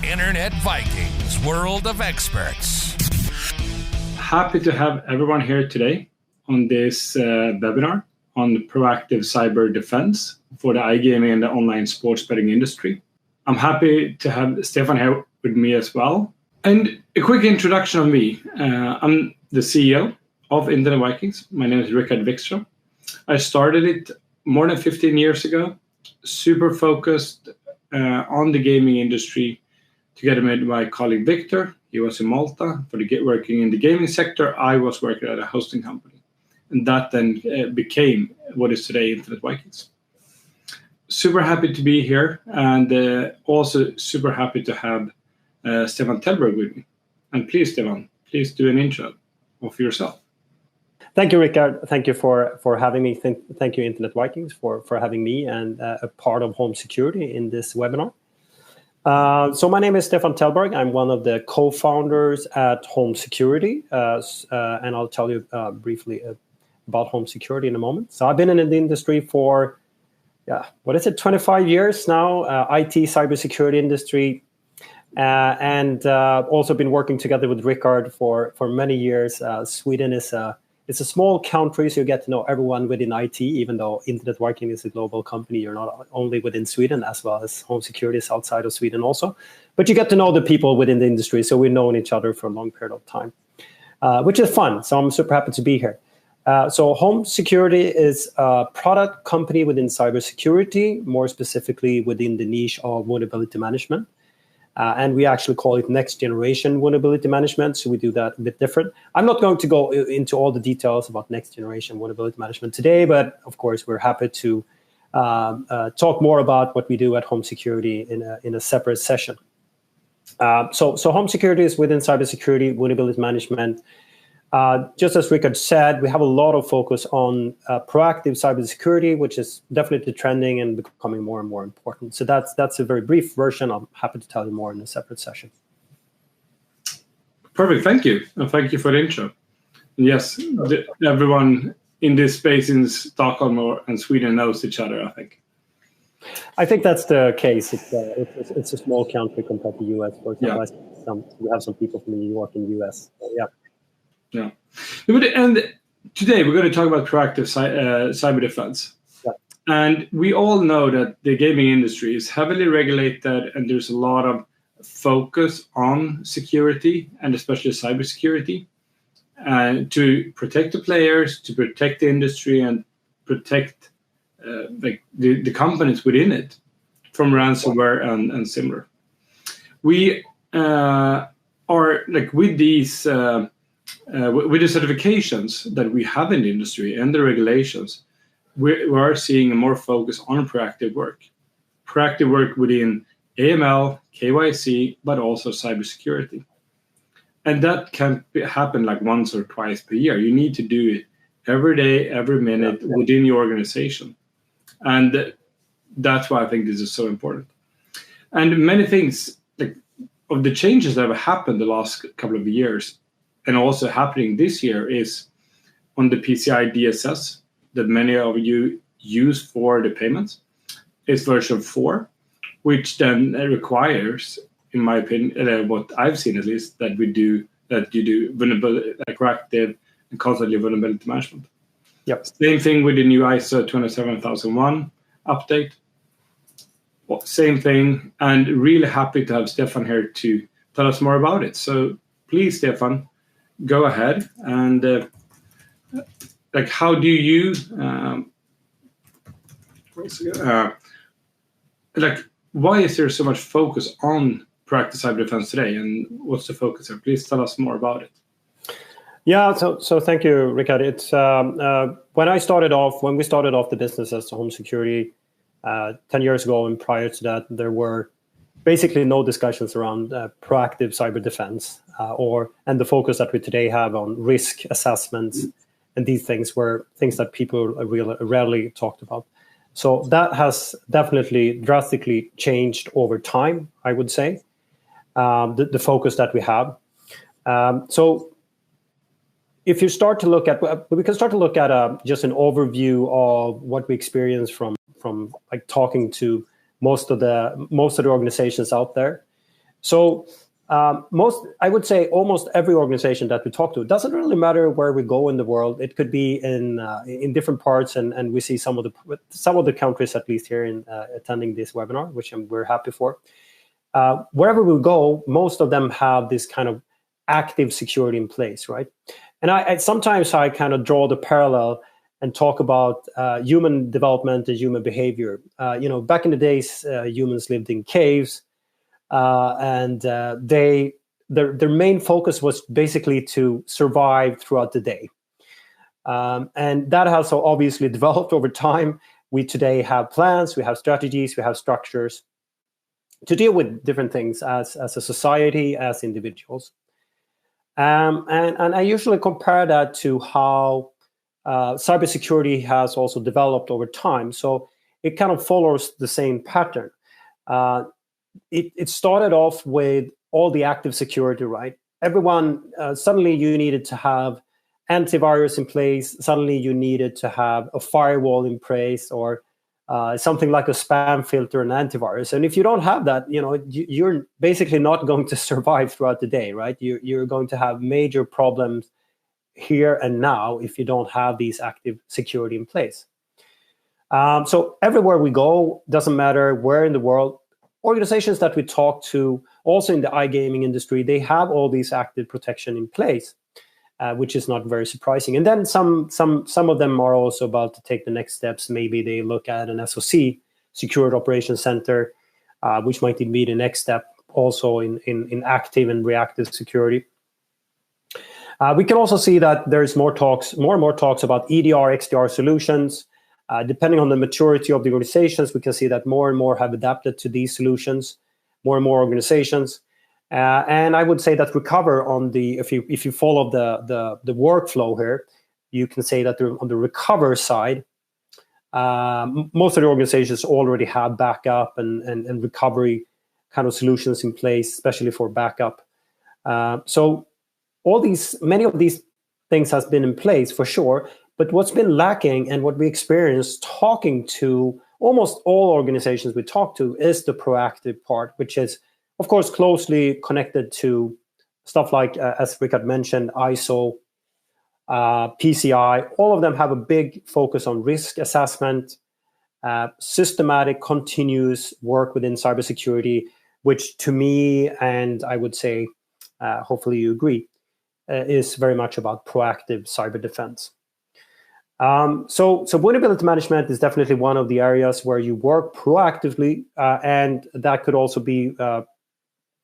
Internet Vikings World of Experts. Happy to have everyone here today on this webinar on proactive cyber defense for the iGaming and the online sports betting industry. I'm happy to have Stefan here with me as well. And a quick introduction of me. I'm the CEO of Internet Vikings. My name is Rickard Vikström. I started it more than 15 years ago, super focused on the gaming industry together with my colleague Victor. He was in Malta working in the gaming sector. I was working at a hosting company. And that then became what is today Internet Vikings. Super happy to be here, and also super happy to have Stefan Thelberg with me. And please, Stefan, please do an intro of yourself. Thank you, Rickard. Thank you for having me. Thank you, Internet Vikings, for having me and a part of home security in this webinar. So my name is Stefan Thelberg. I'm one of the co-founders at Home Security, and I'll tell you briefly about home security in a moment. So I've been in the industry for, 25 years now, IT cybersecurity industry, and also been working together with Rickard for many years. Sweden is it's a small country, so you get to know everyone within IT, even though Internet Viking is a global company. You're not only within Sweden, as well as home security is outside of Sweden also. But you get to know the people within the industry, so we've known each other for a long period of time, which is fun. So I'm super happy to be here. So Home Security is a product company within cybersecurity, more specifically within the niche of vulnerability management. And we actually call it next generation vulnerability management. So we do that a bit different. I'm not going to go into all the details about next generation vulnerability management today, but of course, we're happy to talk more about what we do at Home Security in a separate session. So Home Security is within cybersecurity, vulnerability management. Just as Rickard said, we have a lot of focus on proactive cybersecurity, which is definitely trending and becoming more and more important. So that's a very brief version. I'm happy to tell you more in a separate session. Perfect, thank you. And thank you for the intro. Yes, everyone in this space in Stockholm and Sweden knows each other, I think. I think that's the case. It's a small country compared to the US. For example, we have some people from New York and the US. So, yeah. Yeah, and today we're going to talk about proactive cyber defense. Yeah. And we all know that the gaming industry is heavily regulated, and there's a lot of focus on security and especially cybersecurity, to protect the players, to protect the industry, and protect the companies within it from ransomware and similar. We are with these. With the certifications that we have in the industry and the regulations, we are seeing a more focus on proactive work. Proactive work within AML, KYC, but also cybersecurity. And that can happen like once or twice per year. You need to do it every day, every minute within your organization. And that's why I think this is so important. And many things of the changes that have happened the last couple of years, and also happening this year, is on the PCI DSS that many of you use for the payments. It's version 4, which then requires, in my opinion, what I've seen at least, that you do vulnerability, proactive and constantly vulnerability management. Yep. Same thing with the new ISO 27001 update. Well, same thing, and really happy to have Stefan here to tell us more about it. So please, Stefan, go ahead and how do you why is there so much focus on proactive cyber defense today, and what's the focus here? Please tell us more about it. Yeah, so thank you, Rickard. It's when we started off the business as Home Security 10 years ago, and prior to that, there were basically no discussions around proactive cyber defense, and the focus that we today have on risk assessments, and these things were things that people really rarely talked about. So that has definitely drastically changed over time, I would say, the focus that we have. So if you start to look at, we can start to look at just an overview of what we experience from like talking to most of the organizations out there. So I would say almost every organization that we talk to, it doesn't really matter where we go in the world. It could be in different parts, and we see some of the countries, at least here, in attending this webinar, which we're happy for. Wherever we go, most of them have this kind of active security in place, right? And I sometimes kind of draw the parallel and talk about human development and human behavior. Back in the days, humans lived in caves. And their main focus was basically to survive throughout the day. And that has obviously developed over time. We today have plans, we have strategies, we have structures to deal with different things as a society, as individuals. And I usually compare that to how cybersecurity has also developed over time. So it kind of follows the same pattern. It started off with all the active security, right? Everyone, suddenly you needed to have antivirus in place. Suddenly you needed to have a firewall in place, or something like a spam filter and antivirus. And if you don't have that, you're basically not going to survive throughout the day, right? You're going to have major problems here and now if you don't have these active security in place. So everywhere we go, doesn't matter where in the world, organizations that we talk to, also in the iGaming industry, they have all these active protection in place, which is not very surprising. And then some of them are also about to take the next steps. Maybe they look at an SOC, Secured Operations Center, which might be the next step also in active and reactive security. We can also see that there's more and more talks about EDR, XDR solutions. Depending on the maturity of the organizations, we can see that more and more have adapted to these solutions, more and more organizations. And I would say that if you follow the workflow here, you can say that on the recover side, most of the organizations already have backup and recovery kind of solutions in place, especially for backup. So many of these things has been in place for sure. But what's been lacking, and what we experience talking to almost all organizations we talk to, is the proactive part, which is, of course, closely connected to stuff like, as Rickard mentioned, ISO, PCI. All of them have a big focus on risk assessment, systematic, continuous work within cybersecurity, which to me, and I would say, hopefully you agree, is very much about proactive cyber defense. So vulnerability management is definitely one of the areas where you work proactively, and that could also be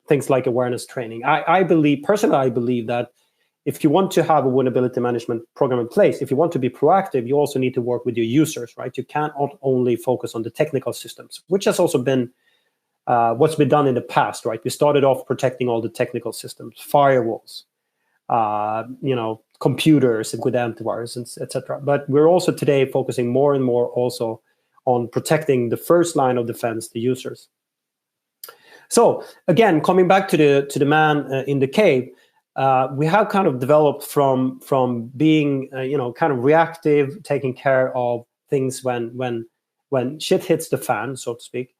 things like awareness training. I believe that if you want to have a vulnerability management program in place, if you want to be proactive, you also need to work with your users, right? You can't only focus on the technical systems, which has also been what's been done in the past, right? We started off protecting all the technical systems, firewalls, computers with antivirus, etc. But we're also today focusing more and more also on protecting the first line of defense, the users. So again, coming back to the man in the cave, we have kind of developed from being kind of reactive, taking care of things when shit hits the fan, so to speak,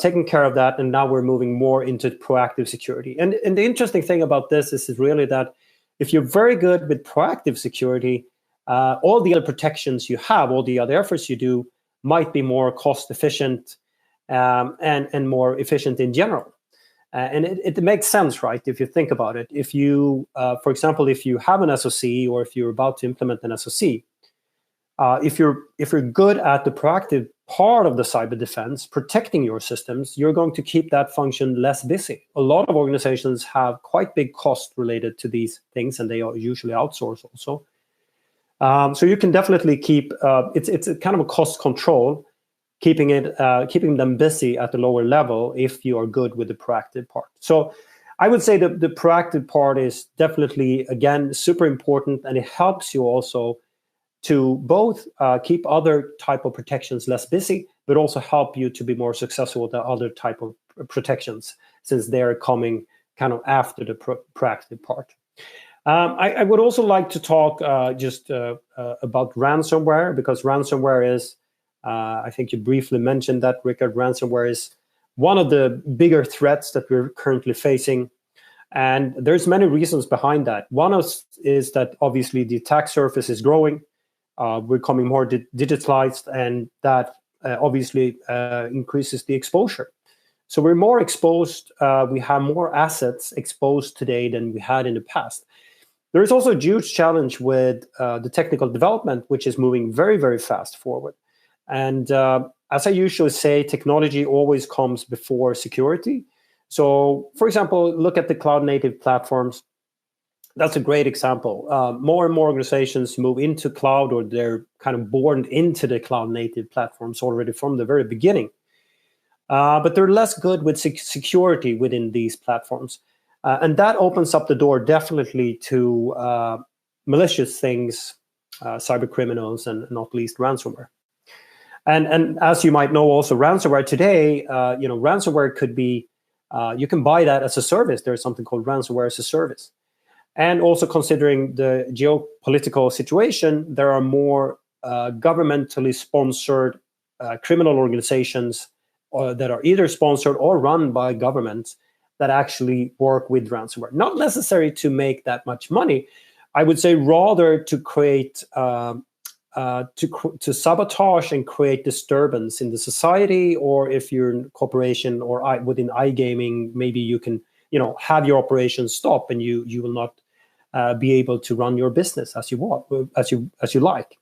taking care of that, and now we're moving more into proactive security. And the interesting thing about this is really that if you're very good with proactive security, all the other protections you have, all the other efforts you do, might be more cost efficient and more efficient in general. And it makes sense, right? If you think about it, if you, for example, if you have an SOC, or if you're about to implement an SOC, if you're good at the proactive part of the cyber defense, protecting your systems, you're going to keep that function less busy. A lot of organizations have quite big costs related to these things, and they usually outsource also. So you can definitely keep it's a kind of a cost control, keeping them busy at the lower level if you are good with the proactive part. So I would say that the proactive part is definitely, again, super important, and it helps you also to both keep other type of protections less busy, but also help you to be more successful with the other type of protections, since they're coming kind of after the proactive part. I would also like to talk just about ransomware, because ransomware is, I think you briefly mentioned that, Rickard, ransomware is one of the bigger threats that we're currently facing. And there's many reasons behind that. One is that obviously the attack surface is growing. We're becoming more digitalized, and that obviously increases the exposure. So we're more exposed. We have more assets exposed today than we had in the past. There is also a huge challenge with the technical development, which is moving very, very fast forward. And as I usually say, technology always comes before security. So, for example, look at the cloud-native platforms. That's a great example. More and more organizations move into cloud, or they're kind of born into the cloud-native platforms already from the very beginning. But they're less good with security within these platforms. And that opens up the door definitely to malicious things, cyber criminals, and not least ransomware. And as you might know, also ransomware today, ransomware could be, you can buy that as a service. There's something called ransomware as a service. And also considering the geopolitical situation, there are more governmentally sponsored criminal organizations that are either sponsored or run by governments that actually work with ransomware. Not necessary to make that much money. I would say rather to create, to sabotage and create disturbance in the society, or if you're in corporation or within iGaming, maybe you can, have your operations stop, and you will not be able to run your business as you want, as you like.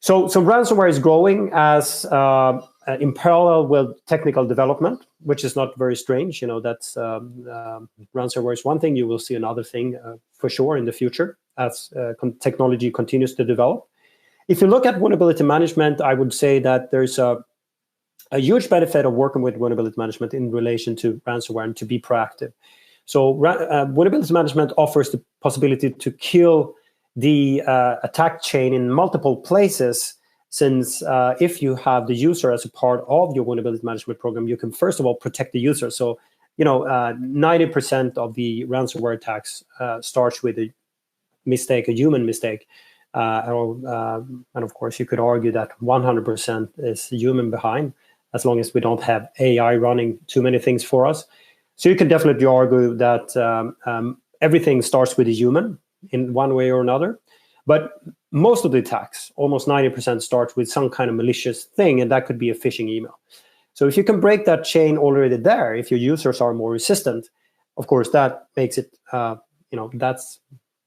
So ransomware is growing as in parallel with technical development, which is not very strange. That's ransomware is one thing. You will see another thing for sure in the future as technology continues to develop. If you look at vulnerability management, I would say that there's a huge benefit of working with vulnerability management in relation to ransomware and to be proactive. So vulnerability management offers the possibility to kill the attack chain in multiple places, since if you have the user as a part of your vulnerability management program, you can first of all protect the user. So 90% of the ransomware attacks starts with a mistake, a human mistake. And of course, you could argue that 100% is human behind, as long as we don't have AI running too many things for us. So you can definitely argue that everything starts with a human in one way or another. But most of the attacks, almost 90%, starts with some kind of malicious thing, and that could be a phishing email. So if you can break that chain already there, if your users are more resistant, of course, that makes it, that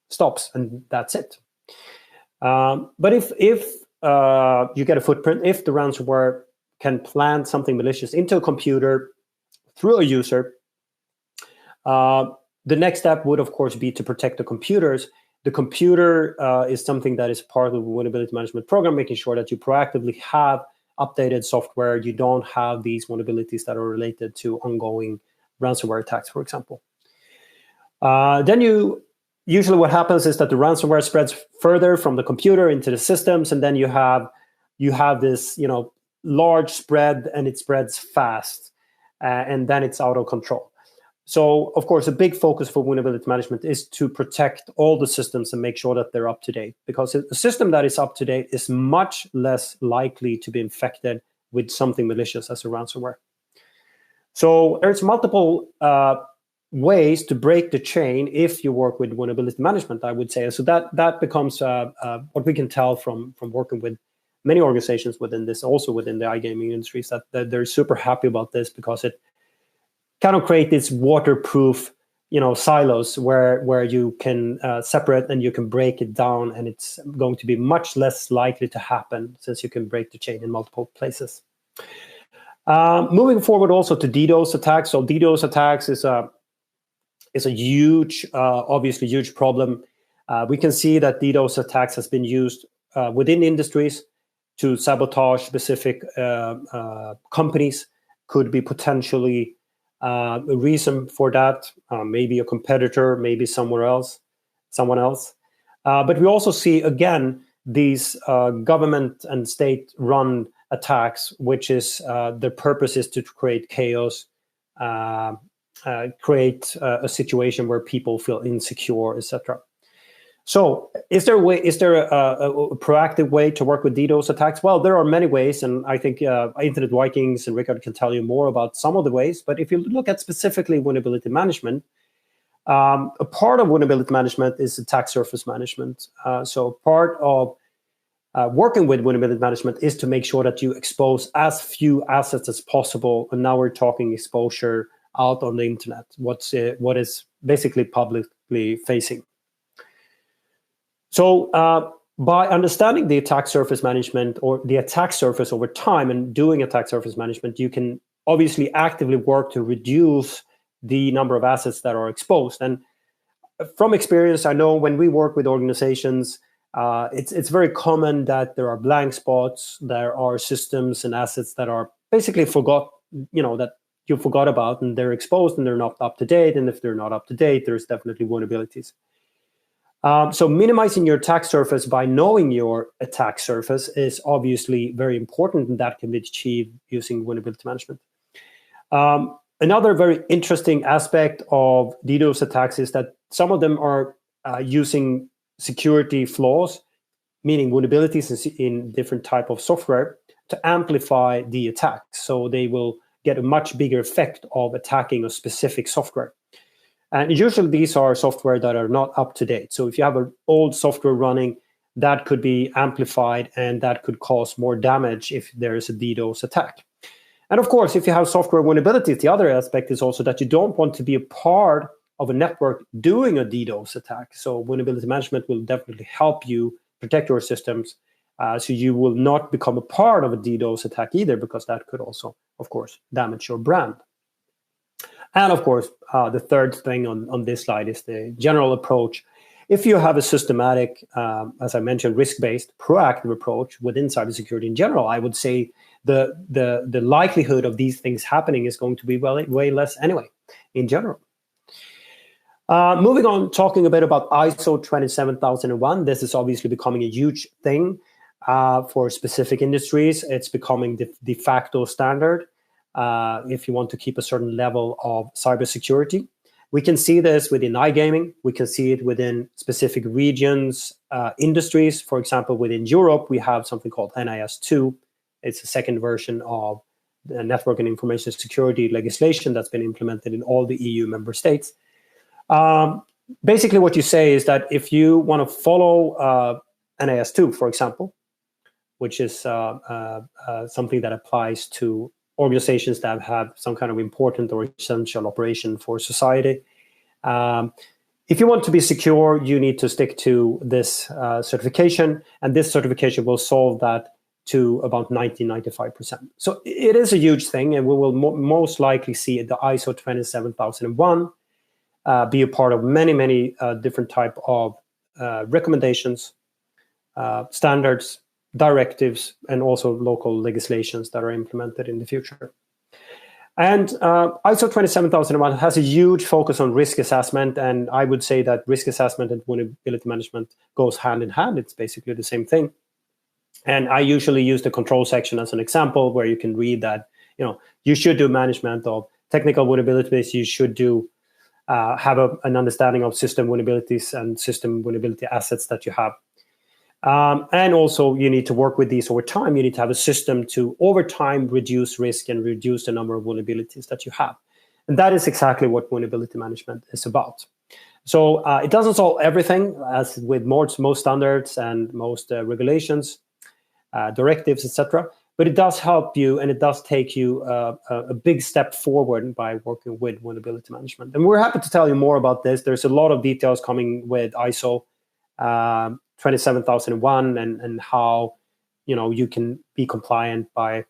stops, and that's it. But if you get a footprint, if the ransomware can plant something malicious into a computer through a user, the next step would, of course, be to protect the computers. The computer is something that is part of the vulnerability management program, making sure that you proactively have updated software. You don't have these vulnerabilities that are related to ongoing ransomware attacks, for example. Then usually what happens is that the ransomware spreads further from the computer into the systems, and then you have this large spread, and it spreads fast, and then it's out of control. So, of course, a big focus for vulnerability management is to protect all the systems and make sure that they're up to date, because a system that is up to date is much less likely to be infected with something malicious as a ransomware. So there's multiple ways to break the chain if you work with vulnerability management, I would say. So that becomes what we can tell from working with many organizations within this, also within the iGaming industries, that they're super happy about this, because it kind of create these waterproof, silos where you can separate and you can break it down, and it's going to be much less likely to happen since you can break the chain in multiple places. Moving forward also to DDoS attacks. So DDoS attacks is a huge, obviously huge problem. We can see that DDoS attacks has been used within industries to sabotage specific companies. Could be potentially a reason for that, maybe a competitor, maybe someone else. But we also see, again, these government and state-run attacks, which is their purpose is to create chaos, create a situation where people feel insecure, etc. So is there a proactive way to work with DDoS attacks? Well, there are many ways, and I think Internet Vikings and Rickard can tell you more about some of the ways. But if you look at specifically vulnerability management, a part of vulnerability management is attack surface management. So part of working with vulnerability management is to make sure that you expose as few assets as possible. And now we're talking exposure out on the internet, what is basically publicly facing. So by understanding the attack surface management or the attack surface over time and doing attack surface management, you can obviously actively work to reduce the number of assets that are exposed. And from experience, I know when we work with organizations, it's very common that there are blank spots, there are systems and assets that are basically that you forgot about, and they're exposed and they're not up to date. And if they're not up to date, there's definitely vulnerabilities. So minimizing your attack surface by knowing your attack surface is obviously very important, and that can be achieved using vulnerability management. Another very interesting aspect of DDoS attacks is that some of them are using security flaws, meaning vulnerabilities in different type of software, to amplify the attack. So they will get a much bigger effect of attacking a specific software. And usually these are software that are not up to date. So if you have an old software running, that could be amplified and that could cause more damage if there is a DDoS attack. And of course, if you have software vulnerabilities, the other aspect is also that you don't want to be a part of a network doing a DDoS attack. So vulnerability management will definitely help you protect your systems, so you will not become a part of a DDoS attack either, because that could also, of course, damage your brand. And of course, the third thing on this slide is the general approach. If you have a systematic, as I mentioned, risk-based, proactive approach within cybersecurity in general, I would say the likelihood of these things happening is going to be way less anyway, in general. Moving on, talking a bit about ISO 27001. This is obviously becoming a huge thing for specific industries. It's becoming the de facto standard if you want to keep a certain level of cybersecurity. We can see this within iGaming. We can see it within specific regions, industries. For example, within Europe, we have something called NIS2. It's a second version of the network and information security legislation that's been implemented in all the EU member states. Basically, what you say is that if you want to follow NIS2, for example, which is something that applies to organizations that have some kind of important or essential operation for society. If you want to be secure, you need to stick to this certification, and this certification will solve that to about 90-95%. So it is a huge thing, and we will most likely see the ISO 27001 be a part of many different type of recommendations, standards, directives, and also local legislations that are implemented in the future. And ISO 27001 has a huge focus on risk assessment, and I would say that risk assessment and vulnerability management goes hand in hand. It's basically the same thing. And I usually use the control section as an example, where you can read that you should do management of technical vulnerabilities. You should do have an understanding of system vulnerabilities and system vulnerability assets that you have. And also, you need to work with these over time. You need to have a system to, over time, reduce risk and reduce the number of vulnerabilities that you have. And that is exactly what vulnerability management is about. So it doesn't solve everything, as with most standards and most regulations, directives, etc. But it does help you, and it does take you a big step forward by working with vulnerability management. And we're happy to tell you more about this. There's a lot of details coming with ISO 27001 and how you can be compliant by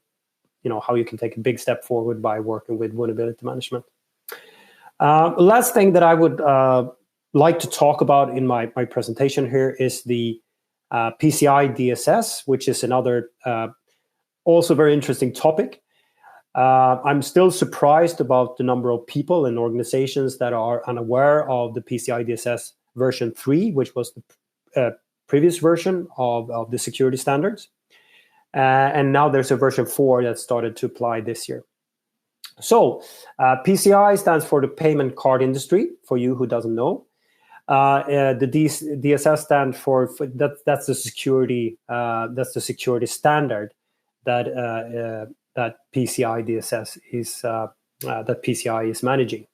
how you can take a big step forward by working with vulnerability management. Last thing that I would like to talk about in my presentation here is the PCI DSS, which is another also very interesting topic. I'm still surprised about the number of people and organizations that are unaware of the PCI DSS version 3, which was the previous version of the security standards. And now there's a version 4 that started to apply this year. So PCI stands for the payment card industry, for you who doesn't know. The DSS stand for that's the security standard that PCI DSS is managing.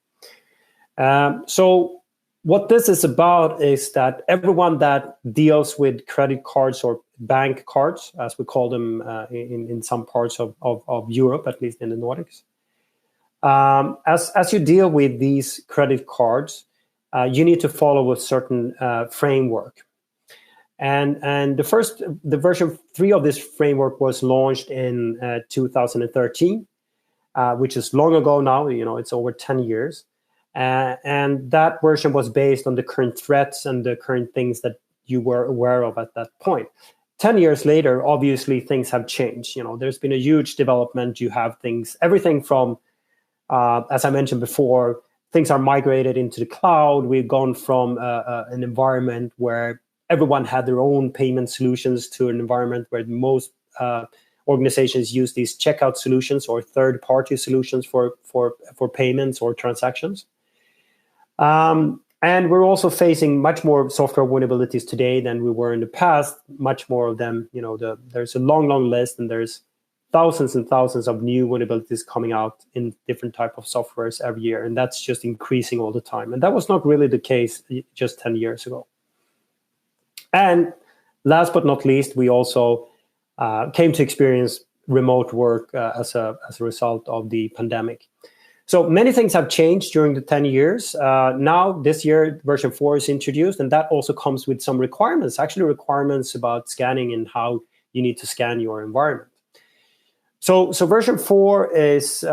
So what this is about is that everyone that deals with credit cards or bank cards, as we call them in some parts of Europe, at least in the Nordics, as you deal with these credit cards, you need to follow a certain framework. And the version 3 of this framework was launched in 2013, which is long ago now. It's over 10 years. And that version was based on the current threats and the current things that you were aware of at that point. 10 years later, obviously, things have changed. There's been a huge development. You have everything from, as I mentioned before, things are migrated into the cloud. We've gone from an environment where everyone had their own payment solutions to an environment where most organizations use these checkout solutions or third-party solutions for payments or transactions. And we're also facing much more software vulnerabilities today than we were in the past. Much more of them, there's a long list, and there's thousands and thousands of new vulnerabilities coming out in different type of softwares every year, and that's just increasing all the time. And that was not really the case just 10 years ago. And last but not least, we also came to experience remote work as a result of the pandemic. So many things have changed during the 10 years. Now, this year, version 4 is introduced, and that also comes with some requirements, actually requirements about scanning and how you need to scan your environment. So version 4 is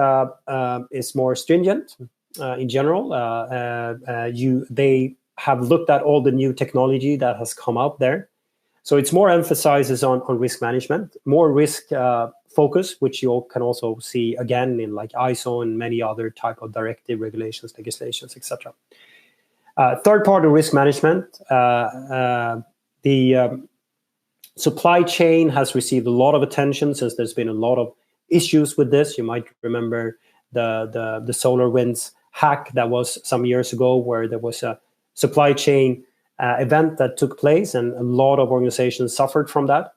more stringent in general. They have looked at all the new technology that has come out there. So it's more emphasizes on risk management, more risk focus, which you can also see again in like ISO and many other type of directive regulations, legislations, etc. Third-party risk management. The supply chain has received a lot of attention since there's been a lot of issues with this. You might remember the SolarWinds hack that was some years ago, where there was a supply chain event that took place, and a lot of organizations suffered from that.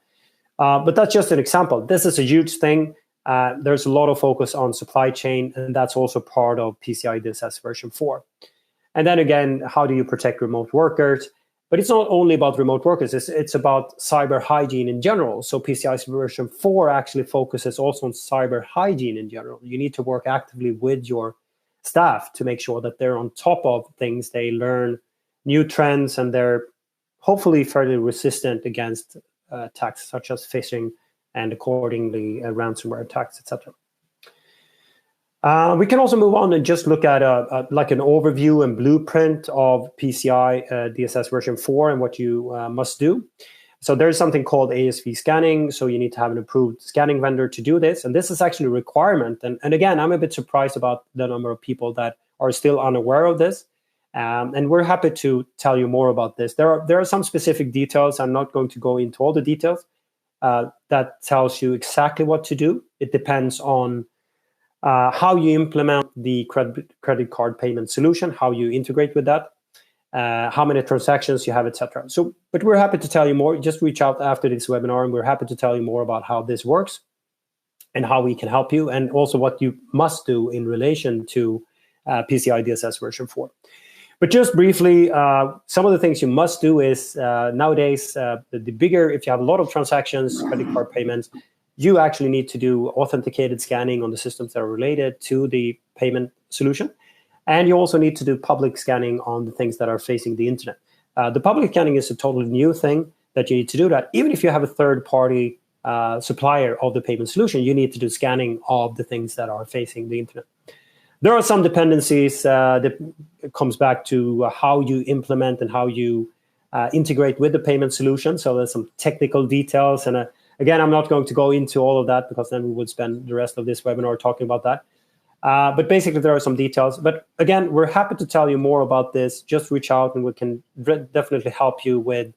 But that's just an example. This is a huge thing. There's a lot of focus on supply chain, and that's also part of PCI DSS version 4. And then again, how do you protect remote workers? But it's not only about remote workers, it's about cyber hygiene in general. So PCI version 4 actually focuses also on cyber hygiene in general. You need to work actively with your staff to make sure that they're on top of things, they learn new trends, and they're hopefully fairly resistant against attacks such as phishing and accordingly ransomware attacks, etc. We can also move on and just look at like an overview and blueprint of PCI DSS version 4 and what you must do. So there's something called ASV scanning. So you need to have an approved scanning vendor to do this. And this is actually a requirement. And again, I'm a bit surprised about the number of people that are still unaware of this. And we're happy to tell you more about this. There are some specific details. I'm not going to go into all the details. That tells you exactly what to do. It depends on how you implement the credit card payment solution, how you integrate with that, how many transactions you have, etc. So, but we're happy to tell you more. Just reach out after this webinar, and we're happy to tell you more about how this works and how we can help you, and also what you must do in relation to PCI DSS version 4. But just briefly, some of the things you must do is nowadays, the bigger, if you have a lot of transactions, credit card payments, you actually need to do authenticated scanning on the systems that are related to the payment solution. And you also need to do public scanning on the things that are facing the internet. The public scanning is a totally new thing that you need to do that. Even if you have a third-party supplier of the payment solution, you need to do scanning of the things that are facing the internet. There are some dependencies that comes back to how you implement and how you integrate with the payment solution. So there's some technical details. And again, I'm not going to go into all of that because then we would spend the rest of this webinar talking about that. But basically, there are some details. But again, we're happy to tell you more about this. Just reach out and we can definitely help you with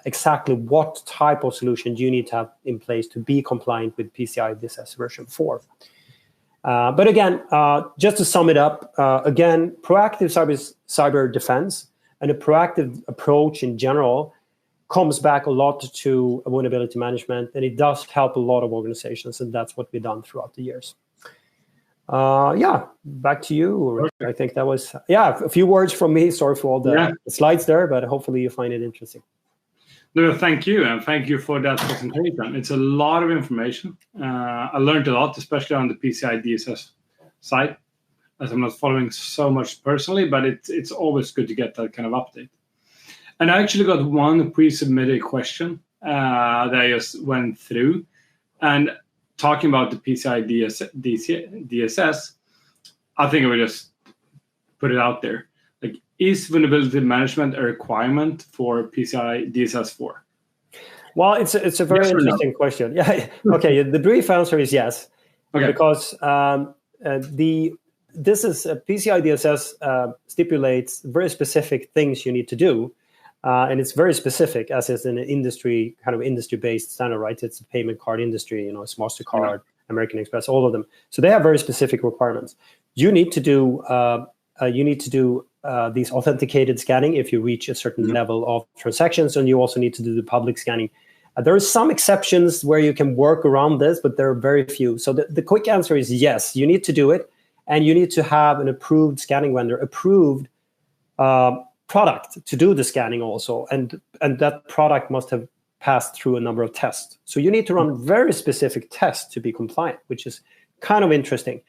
exactly what type of solution you need to have in place to be compliant with PCI DSS version 4. But again, just to sum it up, again, proactive cyber defense And a proactive approach in general comes back a lot to vulnerability management, and it does help a lot of organizations, and that's what we've done throughout the years. Back to you, Rick. I think that was, a few words from me. Sorry for all the slides there, but hopefully you find it interesting. No, thank you, and thank you for that presentation. It's a lot of information. I learned a lot, especially on the PCI DSS side, as I'm not following so much personally, but it's always good to get that kind of update. And I actually got one pre-submitted question that I just went through, and talking about the PCI DSS, I think I will just put it out there. Like, is vulnerability management a requirement for PCI DSS 4? Well, it's a very interesting question. Yeah. Okay. The brief answer is yes. Okay. Because this is PCI DSS stipulates very specific things you need to do. And it's very specific, as is an industry-based standard, right? It's a payment card industry, it's MasterCard, American Express, all of them. So they have very specific requirements. You need to do these authenticated scanning if you reach a certain level of transactions, and you also need to do the public scanning. There are some exceptions where you can work around this, but there are very few. So the quick answer is yes, you need to do it, and you need to have an approved scanning vendor, approved product to do the scanning also, and that product must have passed through a number of tests. So you need to run very specific tests to be compliant, which is kind of interesting.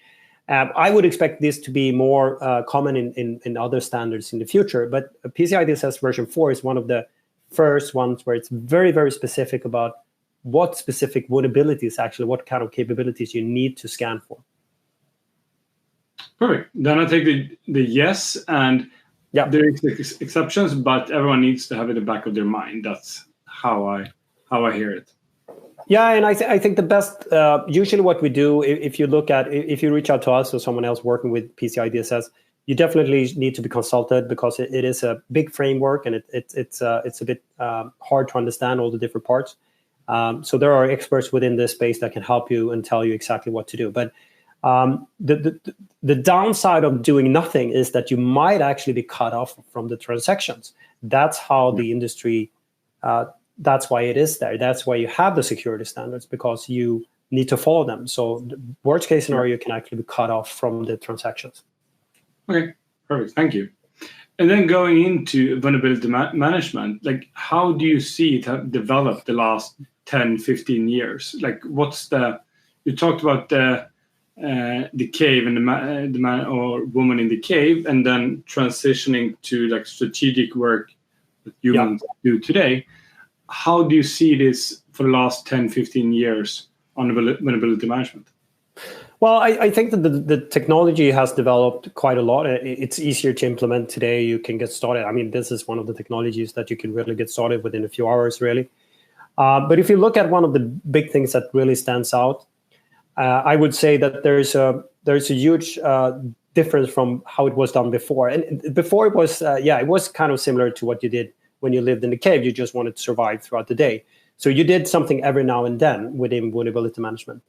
I would expect this to be more common in other standards in the future, but PCI DSS version 4 is one of the first ones where it's very, very specific about what specific vulnerabilities, actually, what kind of capabilities you need to scan for. Perfect. Then I take the yes, and there is exceptions, but everyone needs to have it in the back of their mind. That's how I hear it. Yeah, and I think the best, usually what we do, if you reach out to us or someone else working with PCI DSS, you definitely need to be consulted, because it is a big framework, and it's a bit hard to understand all the different parts. So there are experts within this space that can help you and tell you exactly what to do. But the downside of doing nothing is that you might actually be cut off from the transactions. That's how the industry, that's why it is there. That's why you have the security standards, because you need to follow them. So the worst case scenario, you can actually be cut off from the transactions. Okay, perfect. Thank you. And then going into vulnerability management, like, how do you see it have developed the last 10, 15 years? Like, you talked about the cave and the man or woman in the cave, and then transitioning to like strategic work that humans do today. How do you see this for the last 10, 15 years on vulnerability management? Well, I think that the technology has developed quite a lot. It's easier to implement today. You can get started. I mean, this is one of the technologies that you can really get started within a few hours, really. But if you look at one of the big things that really stands out, I would say that there's a huge difference from how it was done before. And before it was kind of similar to what you did when you lived in the cave. You just wanted to survive throughout the day. So you did something every now and then within vulnerability management.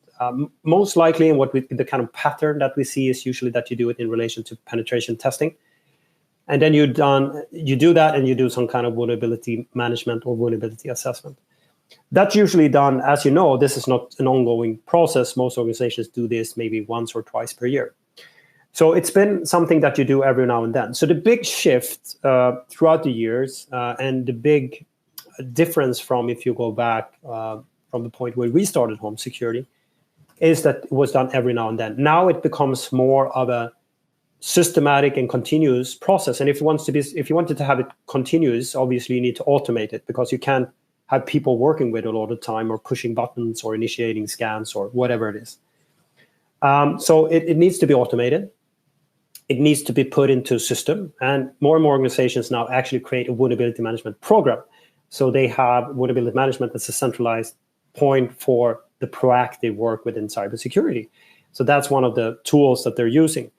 Most likely, and the kind of pattern that we see is usually that you do it in relation to penetration testing. And then you do that, and you do some kind of vulnerability management or vulnerability assessment. That's usually done, as you know, this is not an ongoing process. Most organizations do this maybe once or twice per year. So it's been something that you do every now and then. So the big shift throughout the years, and the big difference from if you go back from the point where we started home security, is that it was done every now and then. Now it becomes more of a systematic and continuous process. And if you wanted to have it continuous, obviously you need to automate it, because you can't have people working with it all the time, or pushing buttons, or initiating scans, or whatever it is. So it needs to be automated. It needs to be put into a system. And more organizations now actually create a vulnerability management program. So they have vulnerability management as a centralized point for the proactive work within cybersecurity. So that's one of the tools that they're using.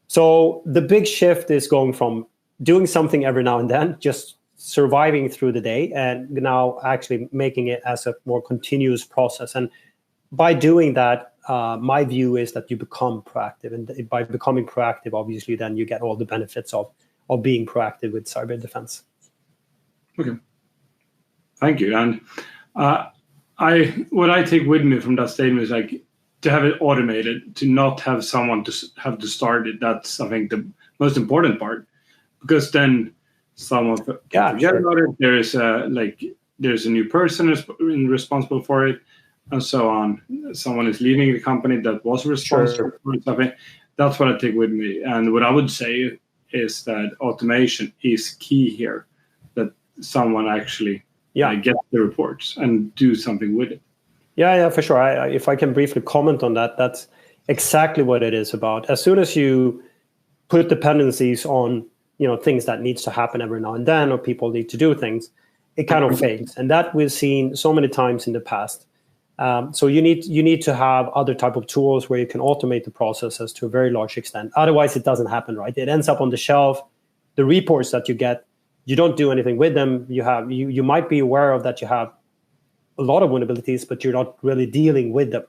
So the big shift is going from doing something every now and then, just surviving through the day, and now actually making it as a more continuous process. And by doing that, my view is that you become proactive. And by becoming proactive, obviously, then you get all the benefits of of being proactive with cyber defense. Okay, thank you. And what I take with me from that statement is like to have it automated, to not have someone to have to start it. That's, I think, the most important part, because then someone can forget about it. There's a new person responsible for it, and so on. Someone is leaving the company that was responsible for something. That's what I take with me. And what I would say is that automation is key here, that someone actually get the reports and do something with it. Yeah, for sure. If I can briefly comment on that, that's exactly what it is about. As soon as you put dependencies on, things that needs to happen every now and then, or people need to do things, it kind of fails. And that we've seen so many times in the past. So you need to have other type of tools where you can automate the processes to a very large extent. Otherwise, it doesn't happen, right? It ends up on the shelf. The reports that you get, you don't do anything with them. You might be aware of that you have a lot of vulnerabilities, but you're not really dealing with them.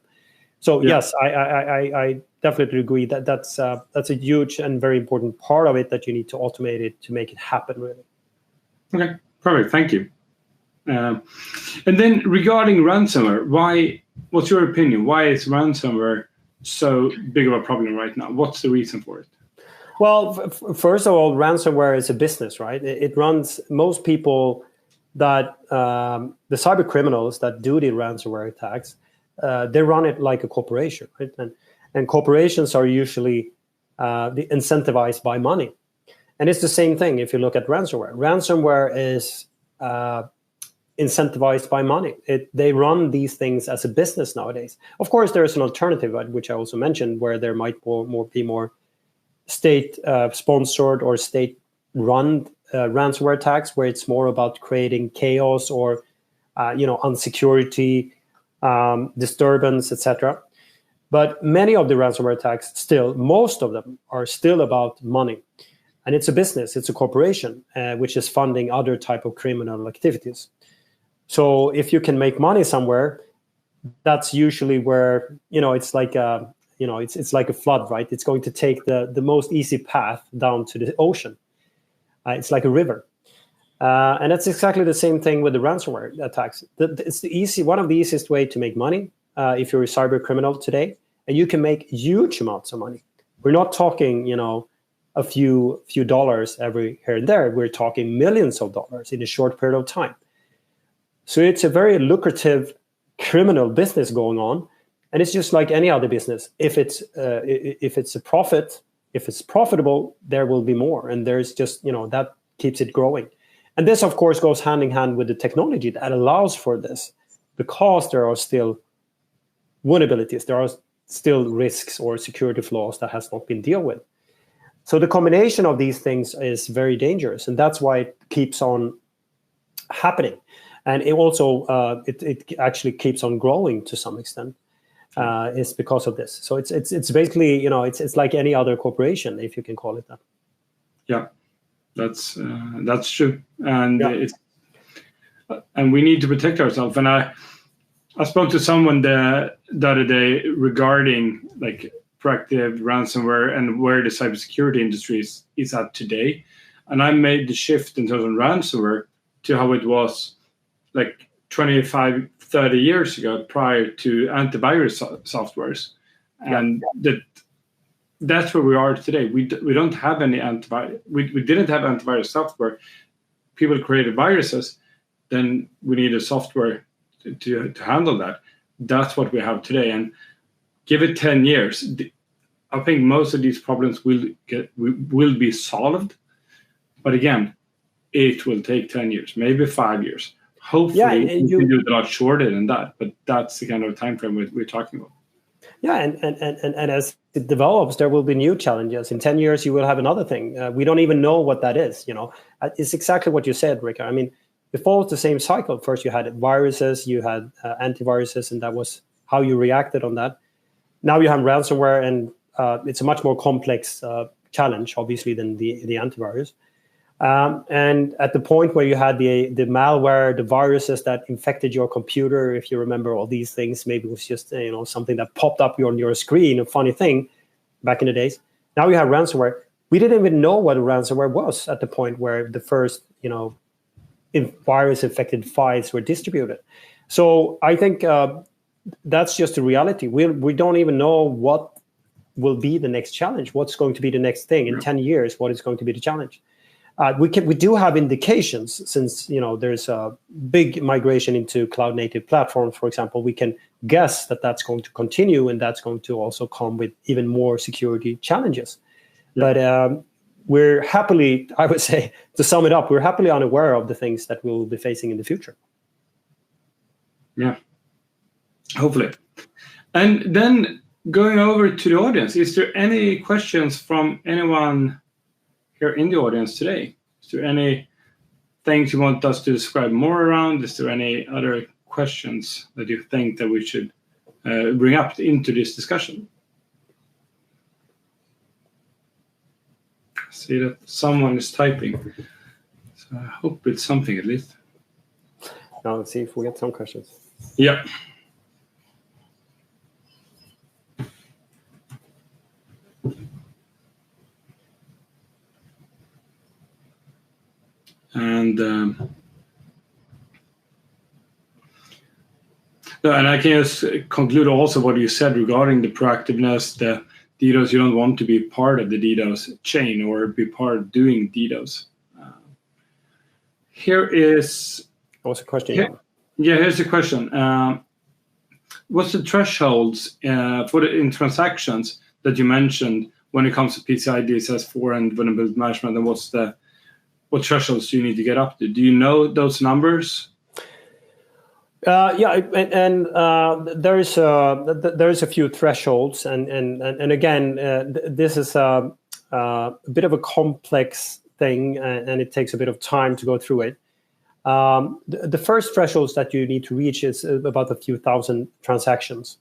So yes, I definitely agree that that's a huge and very important part of it, that you need to automate it to make it happen, really. Okay, perfect. Thank you. And then regarding ransomware, what's your opinion? Why is ransomware so big of a problem right now? What's the reason for it? Well, first of all, ransomware is a business, right? It runs, most people that the cyber criminals that do the ransomware attacks, they run it like a corporation, right? And corporations are usually incentivized by money. And it's the same thing if you look at ransomware. Ransomware is incentivized by money. They run these things as a business nowadays. Of course, there is an alternative, which I also mentioned, where there might be more state-sponsored or state-run ransomware attacks, where it's more about creating chaos or insecurity, disturbance, etc. But many of the ransomware attacks, most of them are still about money. And it's a business, it's a corporation, which is funding other type of criminal activities. So if you can make money somewhere, that's usually where, it's like it's like a flood, right? It's going to take the most easy path down to the ocean. It's like a river. And that's exactly the same thing with the ransomware attacks. It's one of the easiest way to make money if you're a cyber criminal today, and you can make huge amounts of money. We're not talking, a few dollars every here and there. We're talking millions of dollars in a short period of time. So it's a very lucrative criminal business going on, and it's just like any other business. If it's a profit, if it's profitable, there will be more, and there's just that keeps it growing. And this, of course, goes hand in hand with the technology that allows for this, because there are still vulnerabilities, there are still risks or security flaws that has not been dealt with. So the combination of these things is very dangerous, and that's why it keeps on happening. And it also it actually keeps on growing to some extent. Is because of this. So it's basically it's like any other corporation, if you can call it that. Yeah, that's true, and and we need to protect ourselves. And I spoke to someone the other day regarding like proactive ransomware and where the cybersecurity industry is at today. And I made the shift in terms of ransomware to how it was like 25, 30 years ago, prior to antivirus softwares. And that's where we are today. We don't have any antivirus. We didn't have antivirus software. People created viruses. Then we need a software to handle that. That's what we have today. And give it 10 years, I think most of these problems will be solved. But again, it will take 10 years, maybe 5 years. Hopefully, we can do it a lot shorter than that. But that's the kind of time frame we're talking about. Yeah, and as it develops, there will be new challenges. In 10 years, you will have another thing. We don't even know what that is. It's exactly what you said, Rickard. I mean, it follows the same cycle. First, you had viruses, you had antiviruses, and that was how you reacted on that. Now you have ransomware, and it's a much more complex challenge, obviously, than the antivirus. And at the point where you had the malware, the viruses that infected your computer, if you remember all these things, maybe it was just something that popped up on your screen, a funny thing back in the days. Now you have ransomware. we didn't even know what ransomware was at the point where the first, virus-infected files were distributed. So I think that's just the reality. We don't even know what will be the next challenge. What's going to be the next thing in 10 years? What is going to be the challenge? We do have indications, since there's a big migration into cloud-native platforms, for example. We can guess that that's going to continue, and that's going to also come with even more security challenges. But we're happily, I would say, to sum it up, we're happily unaware of the things that we'll be facing in the future. Yeah, hopefully. And then going over to the audience, is there any questions from anyone here in the audience today? Is there any things you want us to describe more around? Is there any other questions that you think that we should bring up into this discussion? I see that someone is typing, so I hope it's something at least. Now let's see if we get some questions. Yeah. And I can just conclude also what you said regarding the proactiveness, the DDoS. You don't want to be part of the DDoS chain or be part of doing DDoS. Here is... What's the question? Here's the question. What's the thresholds in transactions that you mentioned when it comes to PCI DSS 4 and vulnerability management, and what thresholds do you need to get up to? Do you know those numbers? And there's a few thresholds, and again, this is a bit of a complex thing, and it takes a bit of time to go through it. The first thresholds that you need to reach is about a few thousand transactions,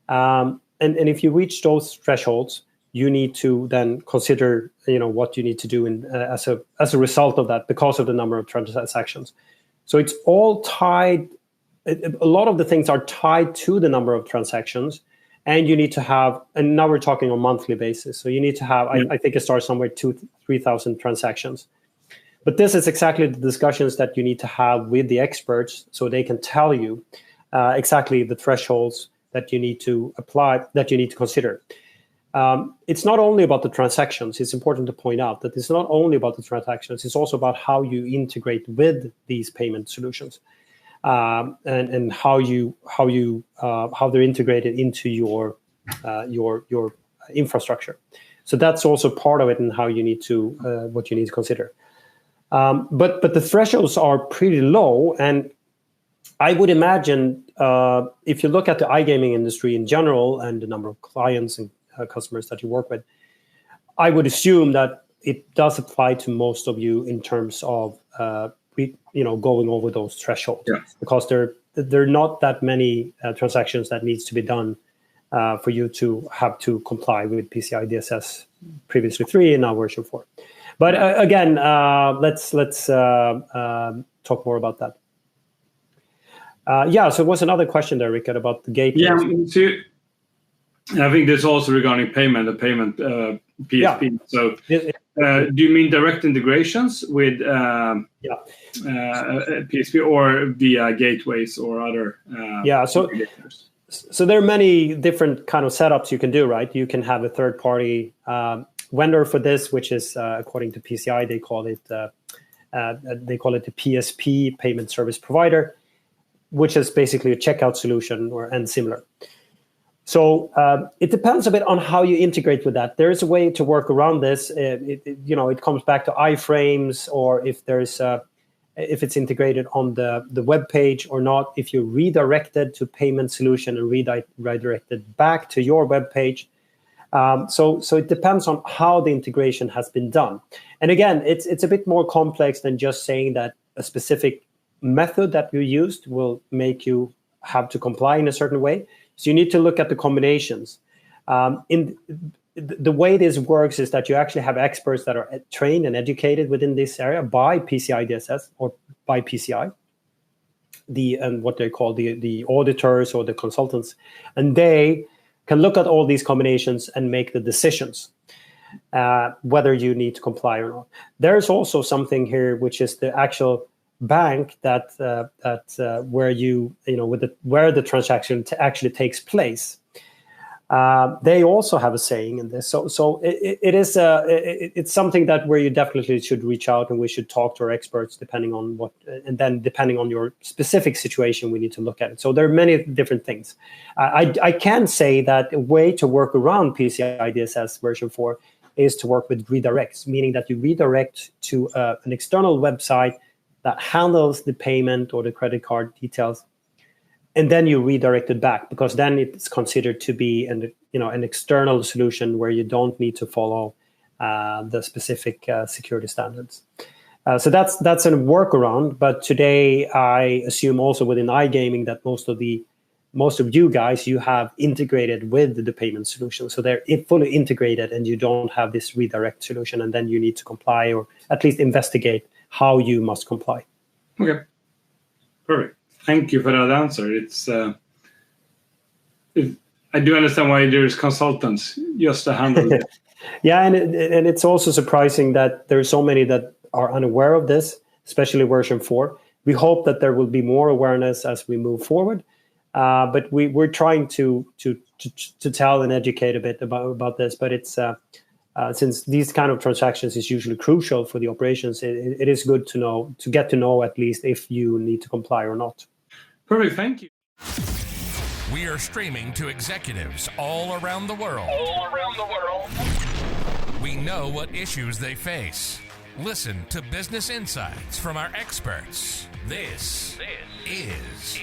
and if you reach those thresholds, you need to then consider what you need to do as a result of that, because of the number of transactions. So it's all tied. A lot of the things are tied to the number of transactions, and you need to have, and now we're talking on a monthly basis, so you need to have, I think it starts somewhere 2,000-3,000 transactions. But this is exactly the discussions that you need to have with the experts, so they can tell you exactly the thresholds that you need to apply, that you need to consider. It's not only about the transactions. It's important to point out that it's not only about the transactions. It's also about how you integrate with these payment solutions. And how they're integrated into your infrastructure. So that's also part of it, and how you need to what you need to consider. But the thresholds are pretty low, and I would imagine if you look at the iGaming industry in general and the number of clients and customers that you work with, I would assume that it does apply to most of you in terms of going over those thresholds, because there are not that many transactions that needs to be done for you to have to comply with PCI DSS, previously 3 and now version 4. But again, let's talk more about that. So what's another question there, Rickard, about the gateway? Yeah, so I think there's also regarding payment, PSP. Yeah. So do you mean direct integrations with PSP or via gateways or other So there are many different kind of setups you can do, right? You can have a third-party vendor for this, which is according to PCI, they call it the PSP, payment service provider, which is basically a checkout solution and similar. So it depends a bit on how you integrate with that. There is a way to work around this. It comes back to iframes, or if it's integrated on the web page or not. If you're redirected to payment solution and redirected back to your web page. So it depends on how the integration has been done. And again, it's a bit more complex than just saying that a specific method that you used will make you have to comply in a certain way. So you need to look at the combinations. The way this works is that you actually have experts that are trained and educated within this area by PCI DSS or by PCI, and what they call the auditors or the consultants, and they can look at all these combinations and make the decisions. whether you need to comply or not. There's also something here, which is the actual bank that where where the transaction actually takes place. They also have a saying in this, so it's something that where you definitely should reach out, and we should talk to our experts depending on what, and then depending on your specific situation, we need to look at it. So there are many different things. I can say that a way to work around PCI DSS version 4 is to work with redirects, meaning that you redirect to an external website that handles the payment or the credit card details, and then you redirect it back, because then it's considered to be an external solution where you don't need to follow the specific security standards. So that's a workaround. But today, I assume also within iGaming that most of you guys, you have integrated with the payment solution, so they're fully integrated, and you don't have this redirect solution, and then you need to comply or at least investigate how you must comply. Okay, perfect. Thank you for that answer. I do understand why there's consultants just to handle it. Yeah, and it's also surprising that there's so many that are unaware of this, especially version 4. We hope that there will be more awareness as we move forward, but we're trying to tell and educate a bit about this. But it's since these kind of transactions is usually crucial for the operations, it is good to get to know at least if you need to comply or not. Perfect, thank you. We are streaming to executives all around the world. We know what issues they face. Listen to business insights from our experts. This is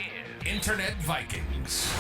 Internet Vikings.